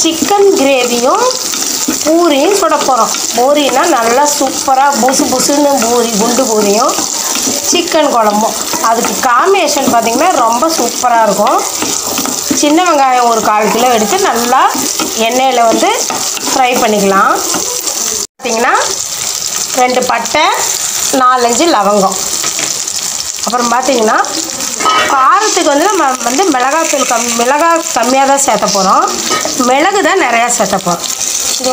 Chicken கிரேவியும் பூரியும் சுட போகிறோம். பூரினா நல்லா சூப்பராக புசு புசுன்னு குண்டு பூரியும் சிக்கன் குழம்பும். அதுக்கு காம்பினேஷன் பார்த்திங்கன்னா ரொம்ப சூப்பராக இருக்கும். சின்ன வெங்காயம் ஒரு 1/4 கிலோ எடுத்து நல்லா எண்ணெயில் ஃப்ரை பண்ணிக்கலாம். பார்த்திங்கன்னா 2 பட்டை 4-5 லவங்கம். அப்புறம் பார்த்திங்கன்னா காரத்துக்கு நம்ம மிளகாத்தூள் மிளகாய் கம்மியாக தான் சேர்த்த போகிறோம். மிளகு தான் நிறையா சேர்த்த போகிறோம்.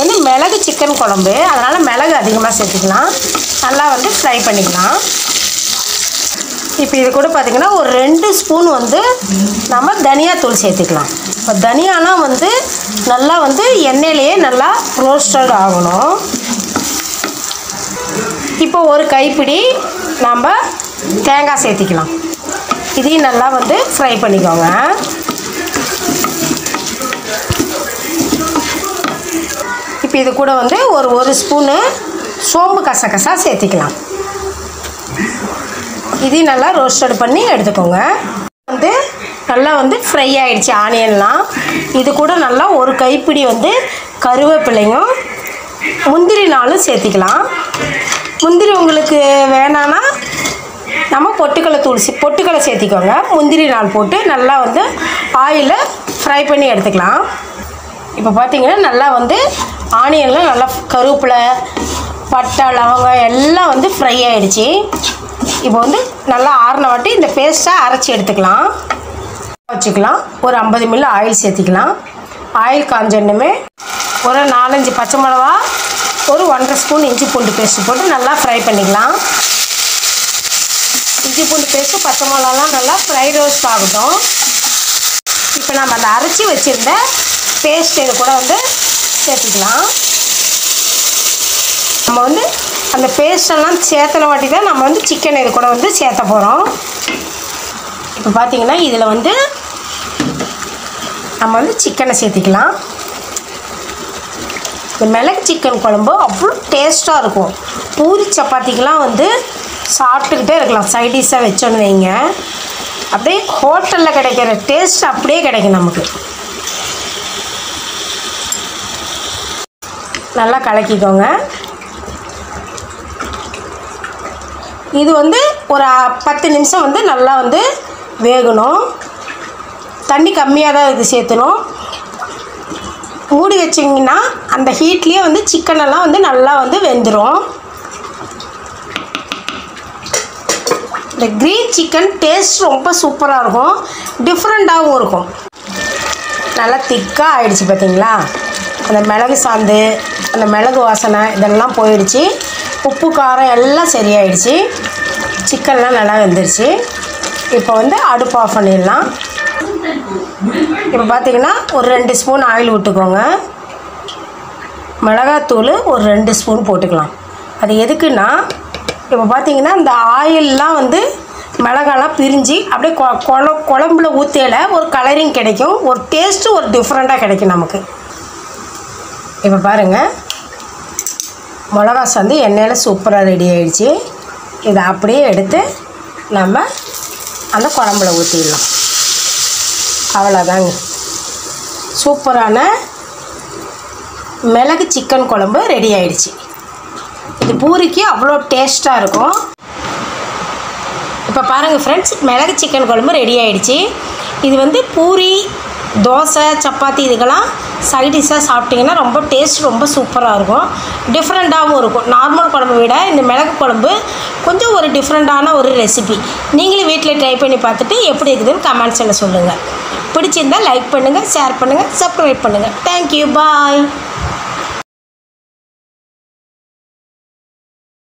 இது மிளகு சிக்கன் குழம்பு, அதனால் மிளகு அதிகமாக சேர்த்துக்கலாம். நல்லா ஃப்ரை பண்ணிக்கலாம். இப்போ இது கூட பார்த்திங்கன்னா ஒரு 2 ஸ்பூன் நம்ம தனியாத்தூள் சேர்த்துக்கலாம். இப்போ தனியாலாம் நல்லா எண்ணெயிலேயே நல்லா ரோஸ்டட் ஆகணும். இப்போ ஒரு கைப்பிடி நம்ம தேங்காய் சேர்த்திக்கலாம். இதையும் நல்லா ஃப்ரை பண்ணிக்கோங்க. இப்போ இது கூட ஒரு ஸ்பூனு சோம்பு கசகசா சேர்த்திக்கலாம். இதையும் நல்லா ரோஸ்டட் பண்ணி எடுத்துக்கோங்க. நல்லா ஃப்ரை ஆகிடுச்சு ஆனியன்லாம். இது கூட நல்லா ஒரு கைப்பிடி கருவேப்பிலையும் முந்திரி நாளும் சேர்த்திக்கலாம். முந்திரி உங்களுக்கு வேணான்னா நம்ம பொட்டுக்கடலை சேர்த்திக்கோங்க. முந்திரி நாள் போட்டு நல்லா ஆயிலில் ஃப்ரை பண்ணி எடுத்துக்கலாம். இப்போ பார்த்திங்கன்னா நல்லா ஆனியன்லாம் நல்லா கருவேப்பிலை பட்டை லவங்கம் எல்லாம் ஃப்ரை ஆகிடுச்சு. இப்போ நல்லா ஆறின வாட்டி இந்த பேஸ்ட்டாக அரைச்சி எடுத்துக்கலாம். வச்சுக்கலாம். ஒரு 50 ml ஆயில் சேர்த்திக்கலாம். ஆயில் காஞ்சோன்னுமே ஒரு 4-5 பச்சை மிளகா, ஒரு 1/2 ஸ்பூன் இஞ்சி பூண்டு பேஸ்ட்டு போட்டு நல்லா ஃப்ரை பண்ணிக்கலாம். இஞ்சி பூண்டு பேஸ்ட்டு பச்சை மிளகாலாம் நல்லா ஃப்ரை ரோஸ்ட் ஆகட்டும். இப்போ நம்ம அந்த அரைச்சி வச்சுருந்த பேஸ்ட் இது கூட சேர்த்துக்கலாம். நம்ம அந்த பேஸ்டெல்லாம் சேர்த்தன வாட்டி தான் நம்ம சிக்கன் இது கூட சேர்த்த போகிறோம். இப்போ பார்த்திங்கன்னா இதில் நம்ம சிக்கனை சேர்த்திக்கலாம். இந்த மிளகு சிக்கன் குழம்பு அவ்வளோ டேஸ்ட்டாக இருக்கும். பூரி சப்பாத்திக்கெலாம் சாப்பிட்டுக்கிட்டே இருக்கலாம். சைடிஷாக வச்சோன்னு வைங்க, அப்படியே ஹோட்டலில் கிடைக்கிற டேஸ்ட் அப்படியே கிடைக்கும் நமக்கு. நல்லா கலக்கிக்கோங்க. இது ஒரு 10 நிமிஷம் நல்லா வேகணும். தண்ணி கம்மியாக தான் இது சேர்த்தணும். மூடி வச்சிங்கன்னா அந்த ஹீட்லேயே சிக்கனெல்லாம் நல்லா வெந்துடும். இந்த க்ரீன் சிக்கன் டேஸ்ட் ரொம்ப சூப்பராக இருக்கும், டிஃப்ரெண்ட்டாகவும் இருக்கும். நல்லா திக்காக ஆகிடுச்சு பார்த்திங்களா. அந்த மிளகு சாந்து அந்த மிளகு வாசனை இதெல்லாம் போயிடுச்சு. உப்பு காரம் எல்லாம் சரியாயிடுச்சு. சிக்கன்லாம் நல்லா வெந்துருச்சு. இப்போ அடுப்பு ஆஃப் பண்ணிடலாம். இப்போ பார்த்திங்கன்னா ஒரு 2 ஸ்பூன் ஆயில் விட்டுக்கோங்க. மிளகாத்தூள் ஒரு 2 ஸ்பூன் போட்டுக்கலாம். அது எதுக்குன்னா இப்போ பார்த்திங்கன்னா இந்த ஆயிலெலாம் மிளகாலாம் பிரிஞ்சு அப்படியே குழம்புல ஊற்றையில் ஒரு கலரிங் கிடைக்கும், ஒரு டேஸ்ட்டு ஒரு டிஃப்ரெண்ட்டாக கிடைக்கும் நமக்கு. இப்போ பாருங்கள், மிளகா சாந்து எண்ணெயில் சூப்பராக ரெடி ஆகிடுச்சு. இதை அப்படியே எடுத்து நம்ம அந்த குழம்புல ஊற்றிடலாம். அவ்வளோதாங்க, சூப்பரான மிளகு சிக்கன் குழம்பு ரெடி ஆகிடுச்சு. இது பூரிக்கு அவ்வளோ டேஸ்ட்டாக இருக்கும். இப்போ பாருங்கள் ஃப்ரெண்ட்ஸ், மிளகு சிக்கன் குழம்பு ரெடி ஆகிடுச்சு. இது பூரி தோசை சப்பாத்தி இதுக்கெல்லாம் சைடிஷாக சாப்பிட்டிங்கன்னா ரொம்ப டேஸ்ட் ரொம்ப சூப்பராக இருக்கும், டிஃப்ரெண்ட்டாகவும் இருக்கும். நார்மல் குழம்பு விட இந்த மிளகு குழம்பு கொஞ்சம் ஒரு டிஃப்ரெண்ட்டான ஒரு ரெசிபி. நீங்களும் வீட்டில் ட்ரை பண்ணி பார்த்துட்டு எப்படி இருக்குதுன்னு கமெண்ட்ஸில் சொல்லுங்கள். பிடிச்சிருந்தால் லைக் பண்ணுங்கள், ஷேர் பண்ணுங்கள், சப்ஸ்கிரைப் பண்ணுங்கள். தேங்க்யூ, பாய்.